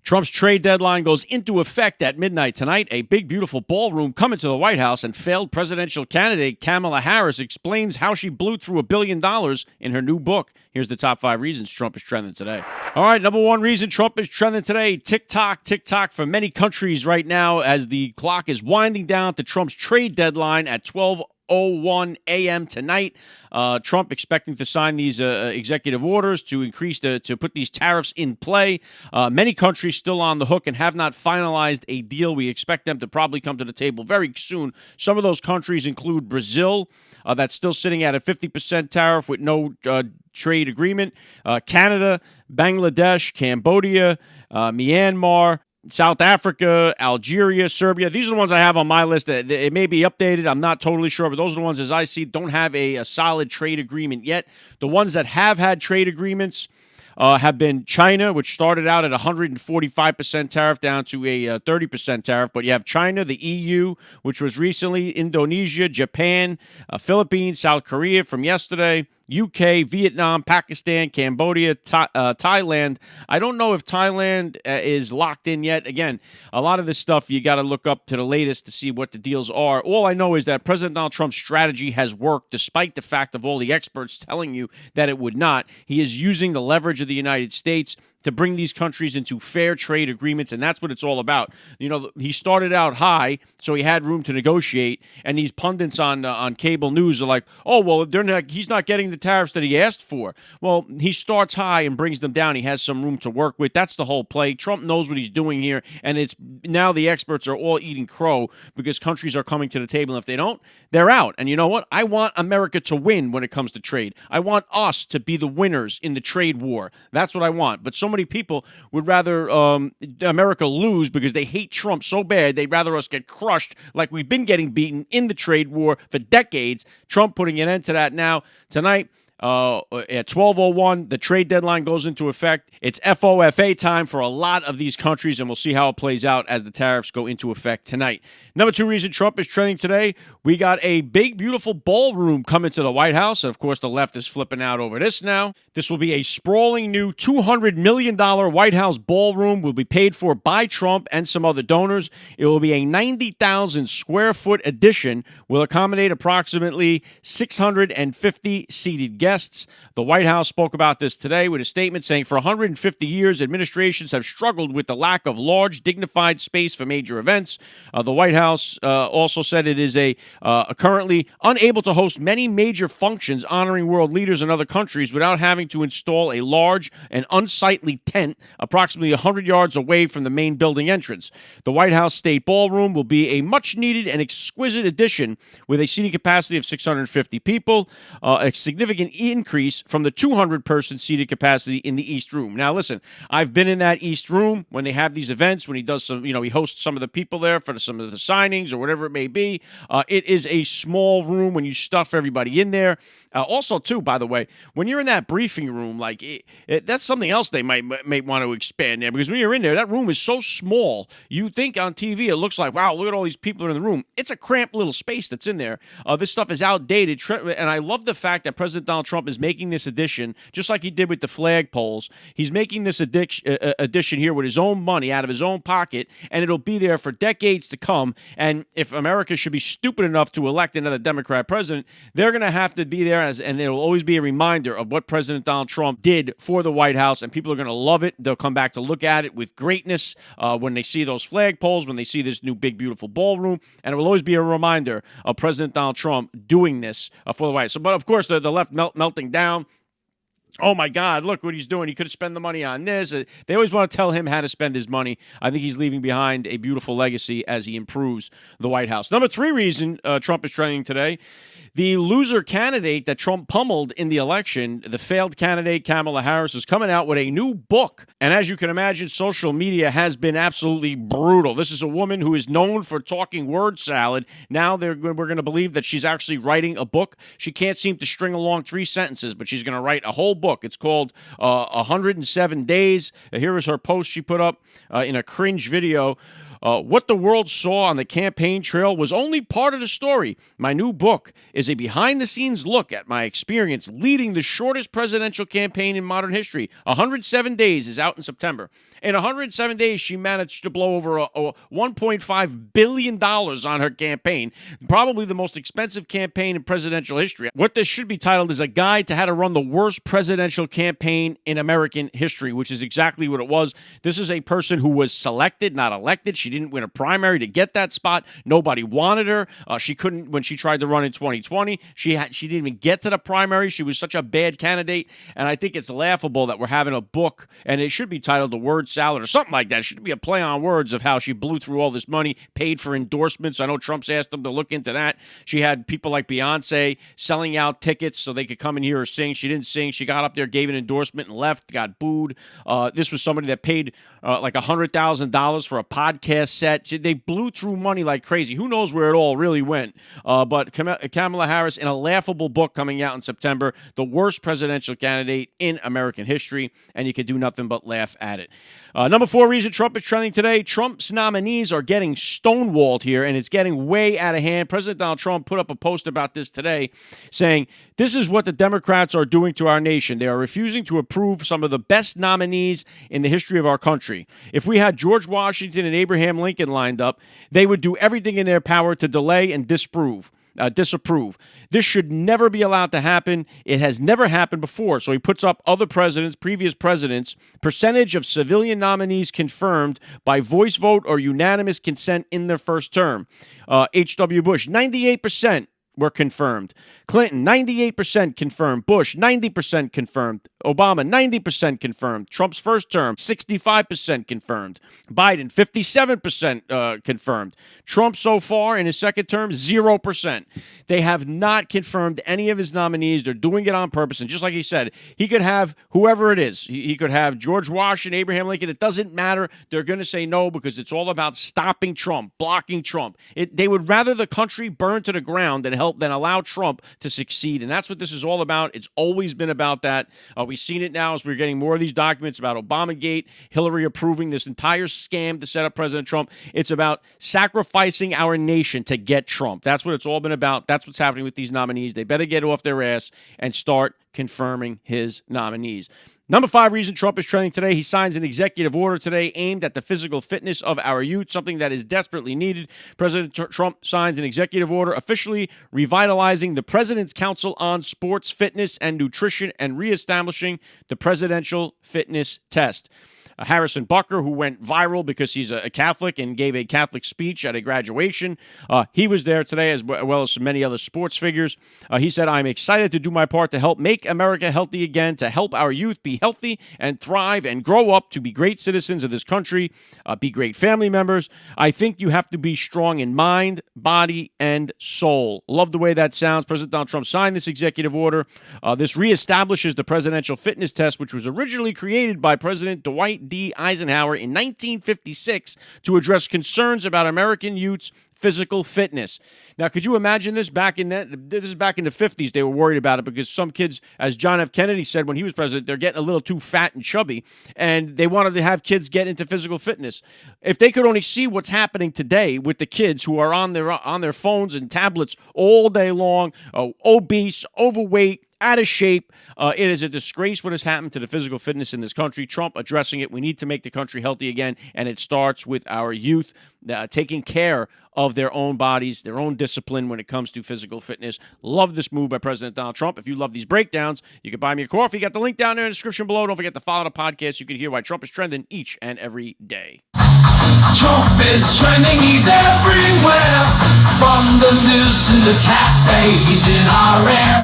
Trump's trade deadline goes into effect at midnight tonight. A big, beautiful ballroom coming to the White House, and failed presidential candidate Kamala Harris explains how she blew through $1 billion in her new book. Here's the top 5 reasons Trump is trending today. All right, number 1 reason Trump is trending today, TikTok for many countries right now as the clock is winding down to Trump's trade deadline at 12:01 a.m. tonight. Trump expecting to sign these executive orders to put these tariffs in play. Many countries still on the hook and have not finalized a deal. We expect them to probably come to the table very soon. Some of those countries include Brazil, that's still sitting at a 50% tariff with no trade agreement. Canada, Bangladesh, Cambodia, Myanmar, South Africa, Algeria, Serbia. These are the ones I have on my list. It may be updated. I'm not totally sure, but those are the ones, as I see, don't have a solid trade agreement yet. The ones that have had trade agreements have been China, which started out at 145% tariff down to a 30% tariff. But you have China, the EU, which was recently, Indonesia, Japan, Philippines, South Korea from yesterday, UK, Vietnam, Pakistan, Cambodia, Thailand. I don't know if Thailand is locked in yet. Again, a lot of this stuff you got to look up to the latest to see what the deals are. All I know is that President Donald Trump's strategy has worked despite the fact of all the experts telling you that it would not. He is using the leverage of the United States to bring these countries into fair trade agreements, and that's what it's all about. You know, he started out high, so he had room to negotiate, and these pundits on cable news are like, oh, well, he's not getting the tariffs that he asked for. Well, he starts high and brings them down. He has some room to work with. That's the whole play. Trump knows what he's doing here, and it's now the experts are all eating crow because countries are coming to the table, and if they don't, they're out. And you know what? I want America to win when it comes to trade. I want us to be the winners in the trade war. That's what I want. But so many people would rather America lose because they hate Trump so bad. They'd rather us get crushed like we've been getting beaten in the trade war for decades. Trump putting an end to that now. Tonight, at 12:01, the trade deadline goes into effect. It's FOFA time for a lot of these countries, and we'll see how it plays out as the tariffs go into effect tonight. Number 2 reason Trump is trending today, we got a big, beautiful ballroom coming to the White House, and of course, the left is flipping out over this now. This will be a sprawling new $200 million White House ballroom, will be paid for by Trump and some other donors. It will be a 90,000 square foot addition, will accommodate approximately 650 seated guests. The White House spoke about this today with a statement saying for 150 years, administrations have struggled with the lack of large, dignified space for major events. The White House also said it is currently unable to host many major functions honoring world leaders in other countries without having to install a large and unsightly tent approximately 100 yards away from the main building entrance. The White House State Ballroom will be a much-needed and exquisite addition with a seating capacity of 650 people, a significant increase from the 200-person seated capacity in the East Room. Now, listen, I've been in that East Room when they have these events, when he does some, he hosts some of the people there for some of the signings or whatever it may be. It is a small room when you stuff everybody in there. Also, too, by the way, when you're in that briefing room, like that's something else they may want to expand there, because when you're in there, that room is so small. You think on TV it looks like, wow, look at all these people are in the room. It's a cramped little space that's in there. This stuff is outdated, and I love the fact that President Donald Trump is making this addition, just like he did with the flagpoles. He's making this addition here with his own money, out of his own pocket, and it'll be there for decades to come. And if America should be stupid enough to elect another Democrat president, they're going to have to be there, and it'll always be a reminder of what President Donald Trump did for the White House, and people are going to love it. They'll come back to look at it with greatness when they see those flagpoles, when they see this new big, beautiful ballroom, and it will always be a reminder of President Donald Trump doing this for the White House. So, but of course, the left melting down. Oh, my God, look what he's doing. He could have spent the money on this. They always want to tell him how to spend his money. I think he's leaving behind a beautiful legacy as he improves the White House. Number 3 reason Trump is trending today, the loser candidate that Trump pummeled in the election, the failed candidate Kamala Harris, is coming out with a new book. And as you can imagine, social media has been absolutely brutal. This is a woman who is known for talking word salad. Now we're going to believe that she's actually writing a book. She can't seem to string along 3 sentences, but she's going to write a whole book. It's called 107 Days. Here is her post she put up in a cringe video. What the world saw on the campaign trail was only part of the story. My new book is a behind-the-scenes look at my experience leading the shortest presidential campaign in modern history. 107 days is out in September. In 107 days, she managed to blow over $1.5 billion on her campaign, probably the most expensive campaign in presidential history. What this should be titled is A Guide to How to Run the Worst Presidential Campaign in American History, which is exactly what it was. This is a person who was selected, not elected. She didn't win a primary to get that spot. Nobody wanted her. She couldn't, when she tried to run in 2020, she didn't even get to the primary. She was such a bad candidate, and I think it's laughable that we're having a book, and it should be titled The Word Salad or something like that. It should be a play on words of how she blew through all this money, paid for endorsements. I know Trump's asked them to look into that. She had people like Beyonce selling out tickets so they could come and hear her sing. She didn't sing. She got up there, gave an endorsement, and left, got booed. This was somebody that paid like $100,000 for a podcast set. They blew through money like crazy. Who knows where it all really went? But Kamala Harris, in a laughable book coming out in September, the worst presidential candidate in American history, and you can do nothing but laugh at it. Number 4 reason Trump is trending today, Trump's nominees are getting stonewalled here, and it's getting way out of hand. President Donald Trump put up a post about this today saying, this is what the Democrats are doing to our nation. They are refusing to approve some of the best nominees in the history of our country. If we had George Washington and Abraham Lincoln lined up, they would do everything in their power to delay and disapprove. This should never be allowed to happen. It has never happened before. So he puts up other presidents, previous presidents, percentage of civilian nominees confirmed by voice vote or unanimous consent in their first term. H.W. Bush, 98% were confirmed. Clinton, 98% confirmed. Bush, 90% confirmed. Obama, 90% confirmed. Trump's first term, 65% confirmed. Biden, 57% confirmed. Trump so far in his second term, 0%. They have not confirmed any of his nominees. They're doing it on purpose. And just like he said, he could have whoever it is. He could have George Washington, Abraham Lincoln. It doesn't matter. They're going to say no because it's all about stopping Trump, blocking Trump. They would rather the country burn to the ground than allow Trump to succeed. And that's what this is all about. It's always been about that. We've seen it now as we're getting more of these documents about Obamagate, Hillary approving this entire scam to set up President Trump. It's about sacrificing our nation to get Trump. That's what it's all been about. That's what's happening with these nominees. They better get off their ass and start confirming his nominees. Number 5 reason Trump is trending today, he signs an executive order today aimed at the physical fitness of our youth, something that is desperately needed. President Trump signs an executive order officially revitalizing the President's Council on Sports, Fitness, and Nutrition and reestablishing the Presidential Fitness Test. Harrison Bucker, who went viral because he's a Catholic and gave a Catholic speech at a graduation. He was there today, as well as many other sports figures. He said, I'm excited to do my part to help make America healthy again, to help our youth be healthy and thrive and grow up to be great citizens of this country, be great family members. I think you have to be strong in mind, body, and soul. Love the way that sounds. President Donald Trump signed this executive order. This reestablishes the presidential fitness test, which was originally created by President Dwight D. Eisenhower in 1956 to address concerns about American youth's physical fitness. Now, could you imagine this back in this is back in the 50s? They were worried about it because some kids, as John F. Kennedy said when he was president, they're getting a little too fat and chubby, and they wanted to have kids get into physical fitness. If they could only see what's happening today with the kids who are on their phones and tablets all day long, obese, overweight, out of shape. It is a disgrace what has happened to the physical fitness in this country. Trump addressing it. We need to make the country healthy again, and it starts with our youth taking care of their own bodies, their own discipline when it comes to physical fitness. Love this move by President Donald Trump. If you love these breakdowns, you can buy me a coffee. Got the link down there in the description below. Don't forget to follow the podcast. You can hear why Trump is trending each and every day. Trump is trending, he's everywhere. From the news to the cat babies in our air.